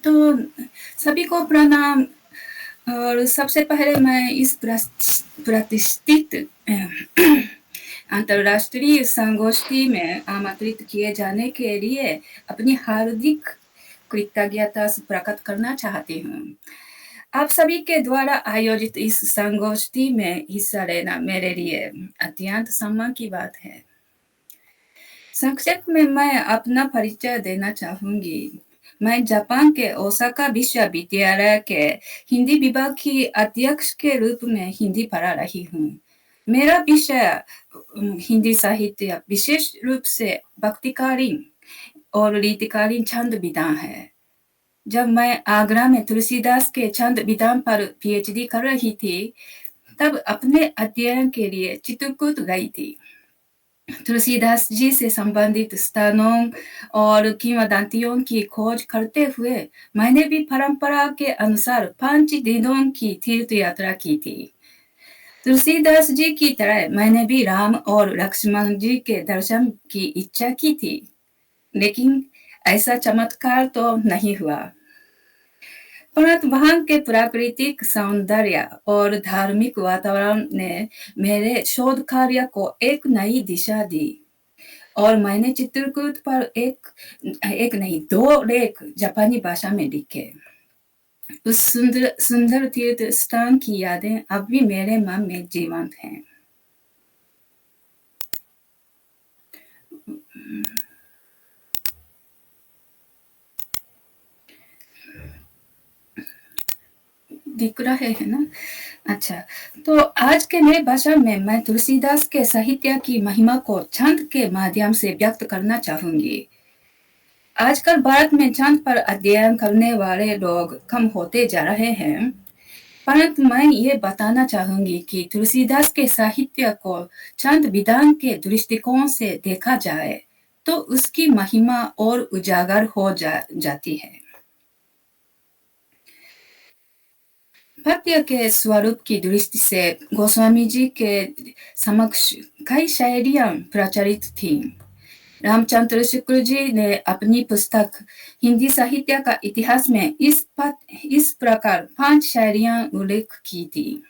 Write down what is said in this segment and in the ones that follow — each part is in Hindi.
तो सभी को प्रणाम। और सबसे पहले मैं इस प्रतिष्ठित अंतर्राष्ट्रीय संगोष्ठी में आमंत्रित किए जाने के लिए अपनी हार्दिक कृतज्ञता प्रकट करना चाहती हूँ। आप सभी के द्वारा आयोजित इस संगोष्ठी में हिस्सा लेना मेरे लिए अत्यंत सम्मान की बात है। संक्षेप में मैं अपना परिचय देना चाहूंगी। मैं जापान के ओसाका विश्वविद्यालय के हिंदी विभाग की अध्यक्ष के रूप में हिंदी पढ़ा रही हूँ। मेरा विषय हिंदी साहित्य, विशेष रूप से भक्तिकालीन और रीतिकालीन छंद विधान है। जब मैं आगरा में तुलसीदास के छंद विधान पर पीएचडी कर रही थी, तब अपने अध्ययन के लिए चित्रकूट गई थी। तुलसीदास जी से संबंधित स्थानों और किंवदंतियों की खोज करते हुए मैंने भी परंपरा के अनुसार 5 दिनों की तीर्थ यात्रा की थी। तुलसीदास जी की तरह मैंने भी राम और लक्ष्मण जी के दर्शन की इच्छा की थी, लेकिन ऐसा चमत्कार तो नहीं हुआ। परंतु वहां के प्राकृतिक सौंदर्य और धार्मिक वातावरण ने मेरे शोध कार्य को एक नई दिशा दी और मैंने चित्रकूट पर एक नहीं 2 लेख जापानी भाषा में लिखे। उस सुंदर सुंदर तीर्थ स्थान की यादें अब भी मेरे मन में जीवंत हैं। दिख रहा है ना? अच्छा, तो आज के नए भाषण में मैं तुलसीदास के साहित्य की महिमा को छंद के माध्यम से व्यक्त करना चाहूंगी। आजकल भारत में छंद पर अध्ययन करने वाले लोग कम होते जा रहे हैं, परंतु मैं ये बताना चाहूंगी कि तुलसीदास के साहित्य को छंद विधान के दृष्टिकोण से देखा जाए तो उसकी महिमा और उजागर हो जाती है। पद्य के स्वरूप की दृष्टि से गोस्वामी जी के समक्ष कई शायरियां प्रचलित थीं। रामचंद्र शुक्ल जी ने अपनी पुस्तक हिंदी साहित्य का इतिहास में इस प्रकार 5 शायरियां उल्लेख की थी।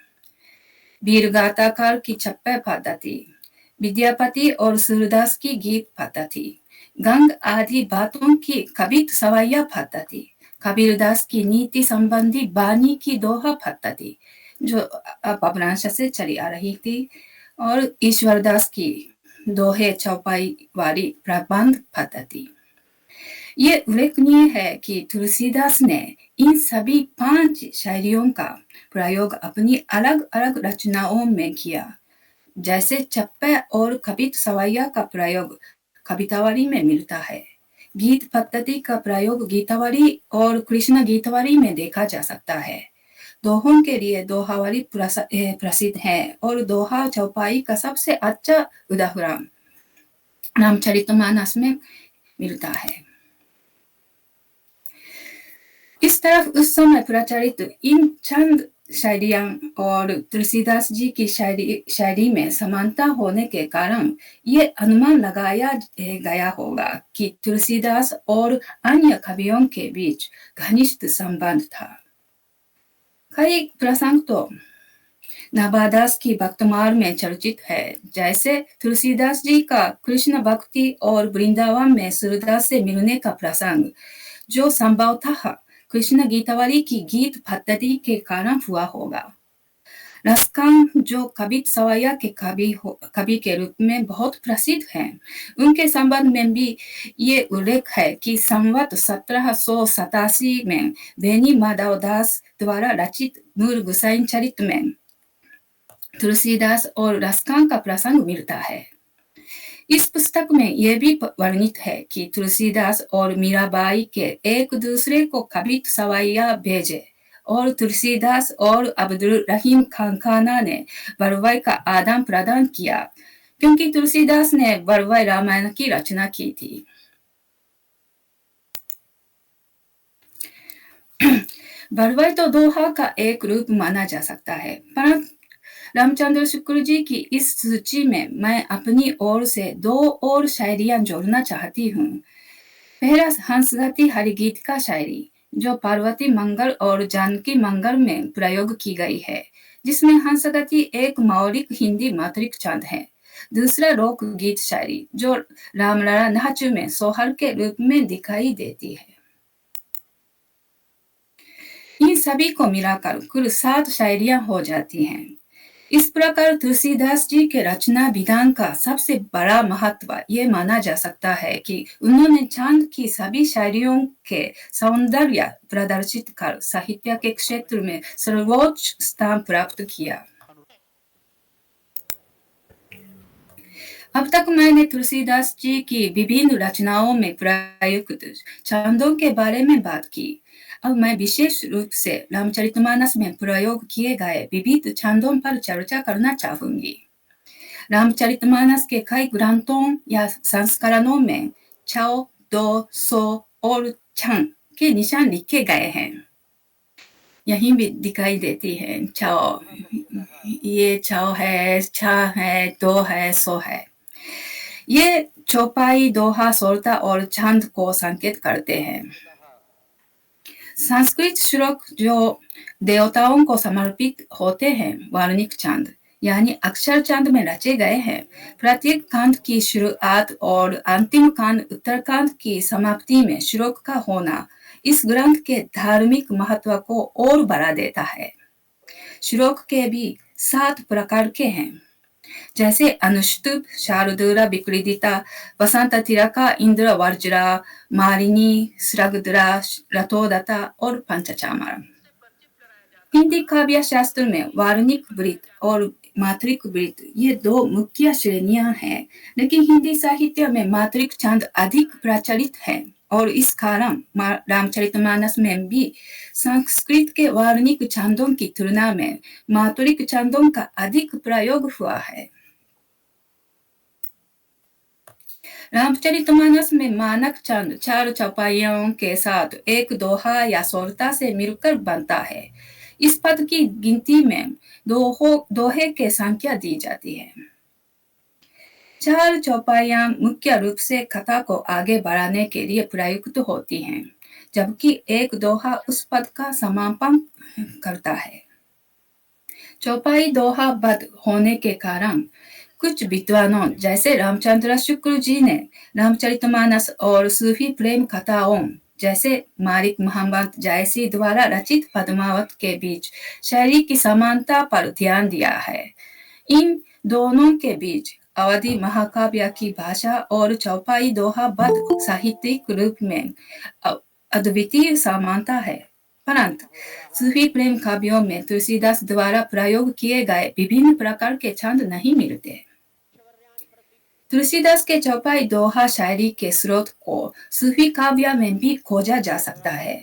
वीरगाथाकार की छप्पे पद्धति, विद्यापति और सूरदास की गीत पद्धति, गंग आदि बातों की कवित सवैया पद्धति, कबीरदास की नीति संबंधी वाणी की दोहा पद्धति जो अपभ्रंश से चली आ रही थी, और ईश्वरदास की दोहे चौपाई वाली प्रबंध पद्धति। ये उल्लेखनीय है कि तुलसीदास ने इन सभी 5 शायरियों का प्रयोग अपनी अलग अलग रचनाओं में किया। जैसे चप्पे और कवित सवैया का प्रयोग कवितावली में मिलता है, गीत पद्धति का प्रयोग गीतावली और कृष्ण गीतावली में देखा जा सकता है। दोहों के लिए दोहावली प्रसिद्ध है और दोहा चौपाई का सबसे अच्छा उदाहरण रामचरितमानस में मिलता है। इस तरफ उस समय प्रचलित इन चंद शायरियां और तुलसीदास जी की शायरी में समानता होने के कारण ये अनुमान लगाया गया होगा कि तुलसीदास और अन्य कवियों के बीच घनिष्ठ संबंध था। कई प्रसंग तो नवादास की भक्तमाल में चर्चित है, जैसे तुलसीदास जी का कृष्ण भक्ति और वृंदावन में सूरदास से मिलने का प्रसंग, जो संभवतः कृष्ण गीतावली की गीत पद्धति के कारण हुआ होगा। रसकांत, जो कवित सवैया के कवि के रूप में बहुत प्रसिद्ध हैं, उनके संबंध में भी ये उल्लेख है कि संवत 1787 में बेनी माधवदास द्वारा रचित नूर गुसाइन चरित में तुलसीदास और रसकांत का प्रसंग मिलता है। इस पुस्तक में यह भी वर्णित है कि तुलसीदास और मीराबाई के एक दूसरे को कवित सवैया भेजे और तुलसीदास और अब्दुल रहीम खान ने बरवाई का आदान प्रदान किया, क्योंकि तुलसीदास ने बरवाई रामायण की रचना की थी। बरवाई तो दोहा का एक रूप माना जा सकता है, परंतु रामचंद्र शुक्ल जी की इस सूची में मैं अपनी ओर से 2 और शायरियां जोड़ना चाहती हूँ। पहला हंसगति हरिगीत का शायरी, जो पार्वती मंगल और जानकी मंगल में प्रयोग की गई है, जिसमें हंसगति एक मौलिक हिंदी मातृक छंद है। दूसरा लोक गीत शायरी जो रामलला नाचू में सोहर के रूप में दिखाई देती है। इन सभी को मिलाकर कुल 7 शायरियां हो जाती हैं। इस प्रकार तुलसीदास जी के रचना विधान का सबसे बड़ा महत्व ये माना जा सकता है कि उन्होंने चांद की सभी शायरियों के सौंदर्य प्रदर्शित कर साहित्य के क्षेत्र में सर्वोच्च स्थान प्राप्त किया। अब तक मैंने तुलसीदास जी की विभिन्न रचनाओं में प्रयुक्त छंदों के बारे में बात की। अब मैं विशेष रूप से रामचरितमानस में प्रयोग किए गए विविध छंदों पर चर्चा करना चाहूंगी। रामचरितमानस के कई ग्रंथों या संस्करणों में छाओ, दो, सो और छंग के निशान लिखे गए हैं। यहीं भी दिखाई देती है छाओ, ये छाओ है, छा है, दो है, सो है। ये चौपाई, दोहा, सोरता और छंद को संकेत करते हैं। संस्कृत श्लोक जो देवताओं को समर्पित होते हैं, वार्णिक छंद यानी अक्षर छंद में रचे गए हैं। प्रत्येक कांड की शुरुआत और अंतिम कांड उत्तरकांड की समाप्ति में श्लोक का होना इस ग्रंथ के धार्मिक महत्व को और बढ़ा देता है। श्लोक के भी 7 प्रकार के हैं, जैसे अनुष्टुप, शार्दूला, विक्रीडिता, वसंत तिलका, इंद्र वज्रा, मालिनी, श्रगधरा, रथोदत्ता और पंचचामर। हिंदी काव्य शास्त्र में वार्णिक वृत्त और मात्रिक वृत्त ये 2 मुख्य श्रेणियां हैं, लेकिन हिंदी साहित्य में मात्रिक छंद अधिक प्रचलित है और इस कारण रामचरितमानस में भी संस्कृत के वार्णिक छंदों की तुलना में मात्रिक छंदों का अधिक प्रयोग हुआ है। रामचरितमानस में मानक छंद 4 चौपाइयों के साथ एक दोहा या सोरता से मिलकर बनता है। इस पद की गिनती में दोहे के संख्या दी जाती है। 4 चौपाइयां मुख्य रूप से कथा को आगे बढ़ाने के लिए प्रयुक्त होती हैं, जबकि एक दोहा उस पद का समापन करता है। चौपाई दोहाबद्ध होने के कारण कुछ विद्वानों जैसे रामचंद्र शुक्ल जी ने रामचरितमानस और सूफी प्रेम कथाओं जैसे मालिक मोहम्मद जायसी द्वारा रचित पद्मावत के बीच शैली की समानता पर ध्यान दिया है। इन दोनों के बीच अवधि महाकाव्य की भाषा और चौपाई दोहाबद्ध साहित्यिक रूप में अद्वितीय समानता है, परंतु सूफी प्रेम काव्यों में तुलसीदास द्वारा प्रयोग किए गए विभिन्न प्रकार के छंद नहीं मिलते। तुलसीदास के चौपाई दोहा शायरी के स्रोत को सूफी काव्य में भी खोजा जा सकता है,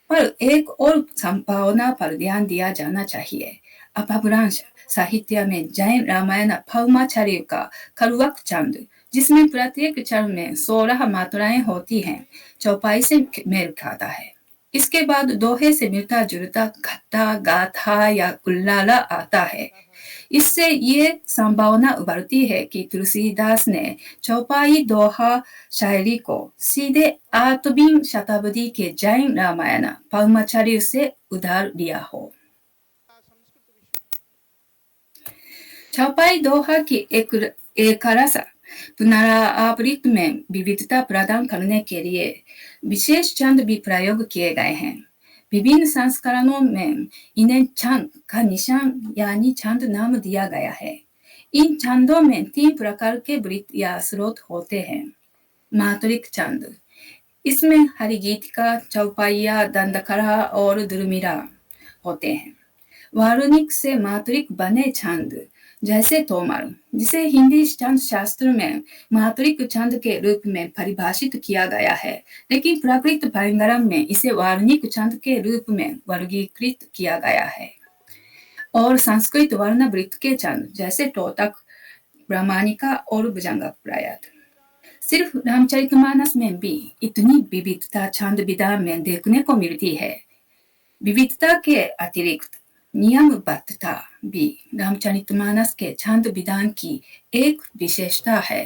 पर एक और संभावना पर ध्यान दिया जाना चाहिए। अपभ्रंश साहित्य में जैन रामायण पद्माचार्य का खलुवक छंद, जिसमें प्रत्येक चरण में 16 मात्राएं होती हैं, चौपाई से मेल खाता है। इसके बाद दोहे से मिलता जुलता खट्टा, गाथा या कुल्लाला आता है। इससे ये संभावना उभरती है कि तुलसीदास ने चौपाई दोहा शायरी को सीधे 8वीं शताब्दी के जैन रामायण पद्माचार्य से उधार लिया हो। चौपाई दोहा की एक रस पुनरावृत्ति में विविधता प्रदान करने के लिए विशेष छंद भी प्रयोग किए गए हैं। विभिन्न संस्करणों में इन्हें छंद का निशान यानी छंद नाम दिया गया है। इन छंदों में 3 प्रकार के वृत्त या स्रोत होते हैं। मात्रिक छंद, इसमें हरिगीतिका, चौपाइया, दंडकरा और दुर्मिरा होते हैं। वारुणिक से मात्रिक बने छंद जैसे तोमर, जिसे हिंदी छंद शास्त्र में मात्रिक छंद के रूप में परिभाषित किया गया है, लेकिन प्राकृत भयंगरम में इसे वार्णिक छंद के रूप में वर्गीकृत किया गया है। और संस्कृत वर्ण वृत्त के छंद जैसे टोटक, ब्राह्मणिका और भुजंगप्रायत। सिर्फ रामचरितमानस में भी इतनी विविधता छंद विधा में देखने को मिलती है। विविधता के अतिरिक्त नियमबद्धता भी रामचरितमानस के छंद विधान की एक विशेषता है।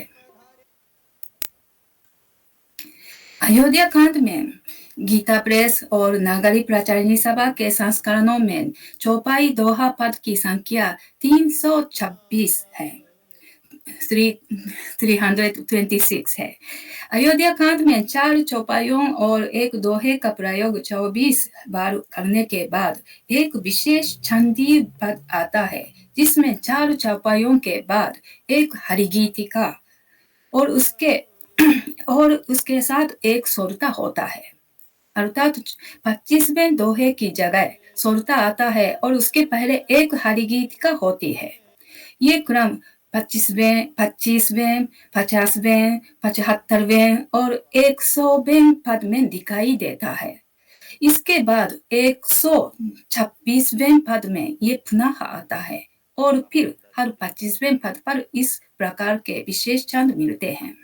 अयोध्या कांड में गीता प्रेस और नागरी प्रचारिणी सभा के संस्करणों में चौपाई दोहा पद की संख्या 326 है। 326 है। अयोध्या कांड में 4 चौपाइयों और एक दोहे का प्रयोग 24 बार करने के बाद एक विशेष छंदी पद आता है, जिसमें 4 चौपाइयों के बाद एक हरिगीतिका और उसके साथ एक सोरता होता है। अर्थात 25वें दोहे की जगह सोरता आता है और उसके पहले एक हरिगीतिका होती है। ये क्रम 25वें, 50वें, 50वें, 75वें और 100वें पद में दिखाई देता है। इसके बाद 126वें पद में ये पुनः आता है और फिर हर 25वें पद पर इस प्रकार के विशेष छंद मिलते हैं।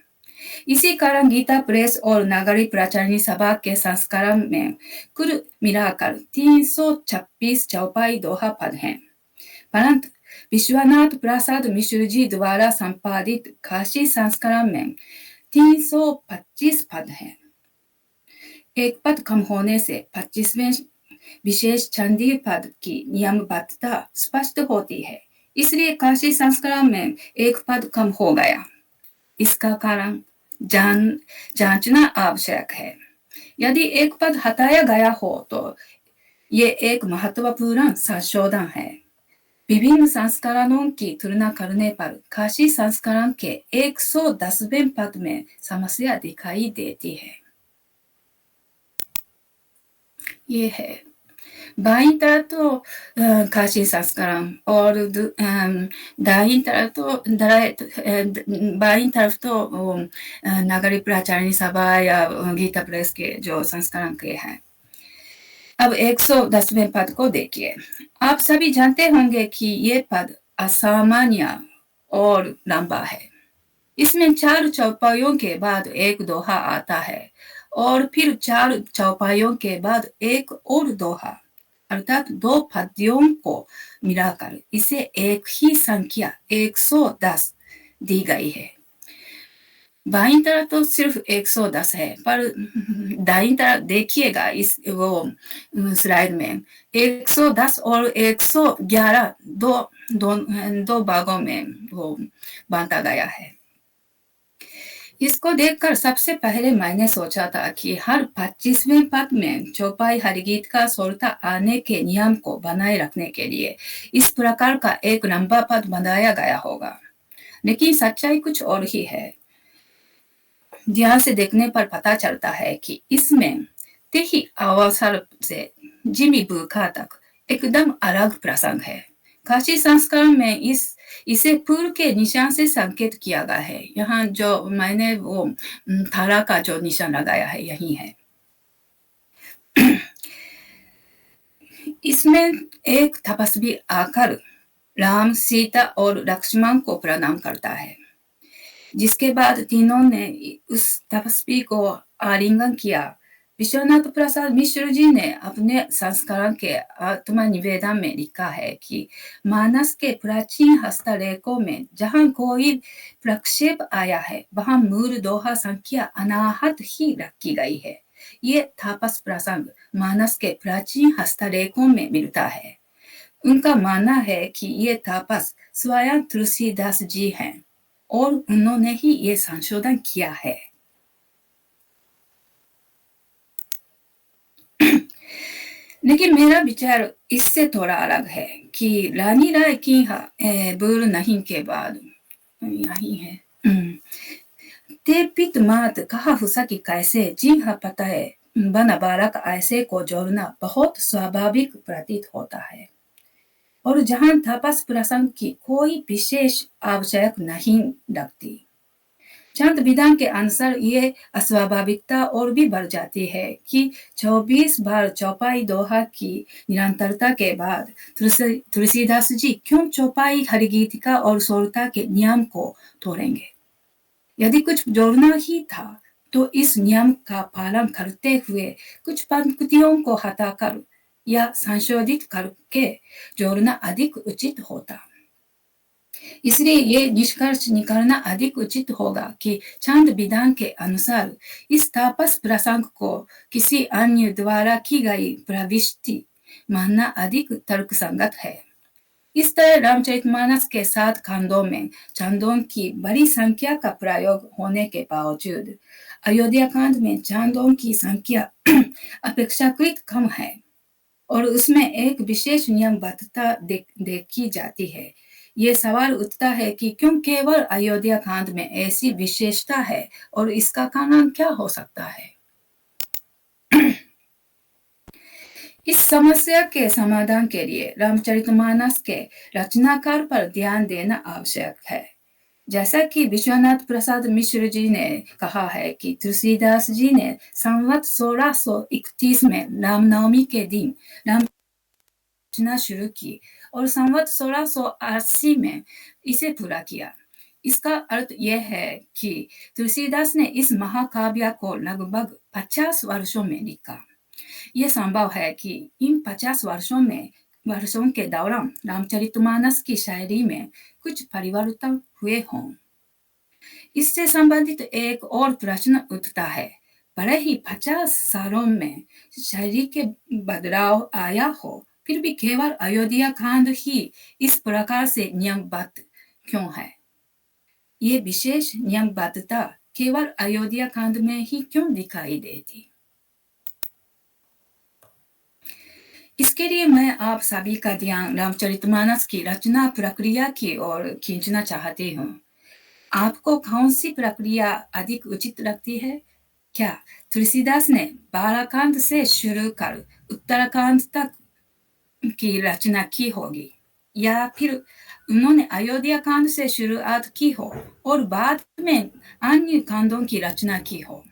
इसी कारण गीता प्रेस और नागरी प्रचारिणी सभा के संस्करण में कुल मिलाकर 326 चौपाई दोहा पद हैं। परंतु विश्वनाथ प्रसाद मिश्र जी द्वारा संपादित काशी संस्करण में 325 पद हैं। एक पद कम होने से 25वें विशेष छंदी पद की नियमबद्धता स्पष्ट होती है। इसलिए काशी संस्करण में एक पद कम हो गया। इसका कारण जांचना आवश्यक है। यदि एक पद हटाया गया हो तो ये एक महत्वपूर्ण संशोधन है। विभिन्न संस्करणों की तुलना करने पर काशी संस्करण के 110वें पद में समस्या दिखाई देती है। ये है बाईं तरफ तो काशी संस्करण और दाईं तरफ तो बाईं तरफ तो नागरी प्रचारिणी सभा या गीता प्रेस के जो संस्करण के हैं। अब 110वें पद को देखिए। आप सभी जानते होंगे कि ये पद असामान्य और लंबा है। इसमें 4 चौपाइयों के बाद एक दोहा आता है और फिर 4 चौपाइयों के बाद एक और दोहा, अर्थात 2 पद्यों को मिलाकर इसे एक ही संख्या 110 दी गई है। बाईं तरफ तो सिर्फ 110 है, पर दाईं तरफ देखिएगा इस स्लाइड में 110 और 111 दो भागों में वो बांटा गया है। इसको देखकर सबसे पहले मैंने सोचा था कि हर 25वें पद में चौपाई हरिगीत का सोरता आने के नियम को बनाए रखने के लिए इस प्रकार का एक लंबा पद बनाया गया होगा। लेकिन सच्चाई कुछ और ही है। ध्यान से देखने पर पता चलता है कि इसमें तिही अवसर से जिमी बुखा तक एकदम अलग प्रसंग है। काशी संस्करण में इसे पूर्व के निशान से संकेत किया गया है। यहाँ जो मैंने वो थारा का जो निशान लगाया है यही है। इसमें एक तपस्वी आकर राम, सीता और लक्ष्मण को प्रणाम करता है, जिसके बाद तीनों ने उस तपस्वी को आलिंगन किया। विश्वनाथ प्रसाद मिश्र जी ने अपने संस्करण के आत्मनिवेदन में लिखा है कि मानस के प्राचीन हस्तलेखों में जहां कोई प्रक्षेप आया है वहां मूल दोहा संख्या अनाहत ही रखी गई है। ये तापस प्रसंग मानस के प्राचीन हस्तलेखों में मिलता है। उनका मानना है कि ये तापस स्वयं तुलसीदास जी हैं और उन्होंने ही ये संशोधन किया है। लेकिन मेरा विचार इससे थोड़ा अलग है कि रानी राय की बुर नहीं के बाद यही है। ते पित मात कहा हुसा कि कैसे जी हाँ पता है बन बालक ऐसे को जोड़ना बहुत स्वाभाविक प्रतीत होता है। और जहां तापस प्रसंग की कोई विशेष आवश्यक नहीं लगती। चंद विधान के अनुसार ये अस्वाभाविकता और भी बढ़ जाती है कि 24 बार चौपाई दोहा की निरंतरता के बाद तुलसीदास जी क्यों चौपाई हरिगीतिका और सोरता के नियम को तोड़ेंगे। यदि कुछ जोड़ना ही था तो इस नियम का पालन करते हुए कुछ पंक्तियों को हटाकर या संशोधित करके जोड़ना अधिक उचित होता। इसलिए ये निष्कर्ष निकालना अधिक उचित होगा कि छांद विधान के अनुसार इस तापस प्रसंग को किसी अन्य द्वारा की गई प्रविष्टि मानना अधिक तर्कसंगत है। इस तरह रामचरितमानस के 7 खंडों में छंदों की बड़ी संख्या का प्रयोग होने के बावजूद अयोध्या कांड में छंदों की संख्या अपेक्षाकृत कम है और उसमें एक विशेष नियमबद्धता देखी जाती है। ये सवाल उठता है कि क्यों केवल अयोध्या कांड में ऐसी विशेषता है और इसका कारण क्या हो सकता है। इस समस्या के समाधान के लिए रामचरितमानस के रचनाकार पर ध्यान देना आवश्यक है। जैसा कि विश्वनाथ प्रसाद मिश्र जी ने कहा है कि तुलसीदास जी ने संवत 1631 में रामनवमी के दिन राम रचना शुरू की और संवत 1680 में इसे पूरा किया। इसका अर्थ यह है कि तुलसीदास ने इस महाकाव्य को लगभग 50 वर्षों में लिखा। यह संभव है कि इन 50 वर्षों के दौरान रामचरितमानस की शायरी में कुछ परिवर्तन हुए हों। इससे संबंधित एक और प्रश्न उठता है, भले ही 50 सालों में शायरी के बदलाव आया हो, फिर भी केवल अयोध्या कांड ही इस प्रकार से नियमबद्ध क्यों है? ये विशेष नियमबद्धता केवल अयोध्या कांड में ही क्यों दिखाई देती? इसके लिए मैं आप सभी का ध्यान रामचरितमानस की रचना प्रक्रिया की ओर खींचना चाहती हूँ। आपको कौन सी प्रक्रिया अधिक उचित लगती है? क्या तुलसीदास ने बालाकांड से शुरू कर उत्तराकांड तक की रचना की होगी, या फिर उन्होंने अयोध्या कांड से शुरुआत की हो और बाद में अन्य कांडों की रचना की हो?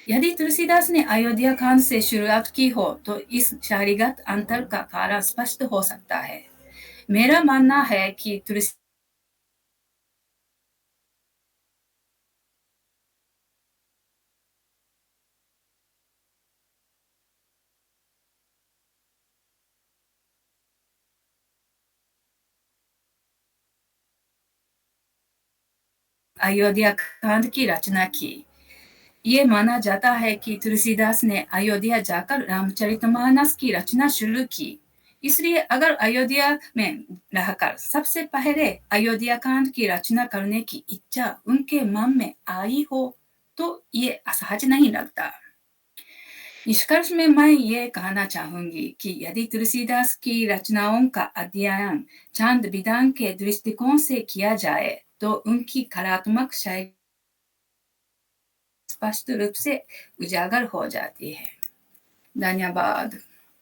यदि तुलसीदास ने अयोध्या कांड से शुरुआत की हो तो इस शैलीगत अंतर का कारण स्पष्ट हो सकता है। मेरा मानना है कि तुलसी अयोध्या कांड की रचना की। ये माना जाता है कि तुलसीदास ने अयोध्या जाकर रामचरितमानस की रचना शुरू की। इसलिए अगर अयोध्या में रहकर सबसे पहले अयोध्या कांड की रचना करने की इच्छा उनके मन में आई हो तो ये असहज नहीं लगता। निष्कर्ष में मैं ये कहना चाहूंगी कि यदि तुलसीदास की रचनाओं का अध्ययन छांद विधान के दृष्टिकोण से किया जाए तो उनकी कलात्मक शैली स्पष्ट रूप से उजागर हो जाती है। धन्यवाद।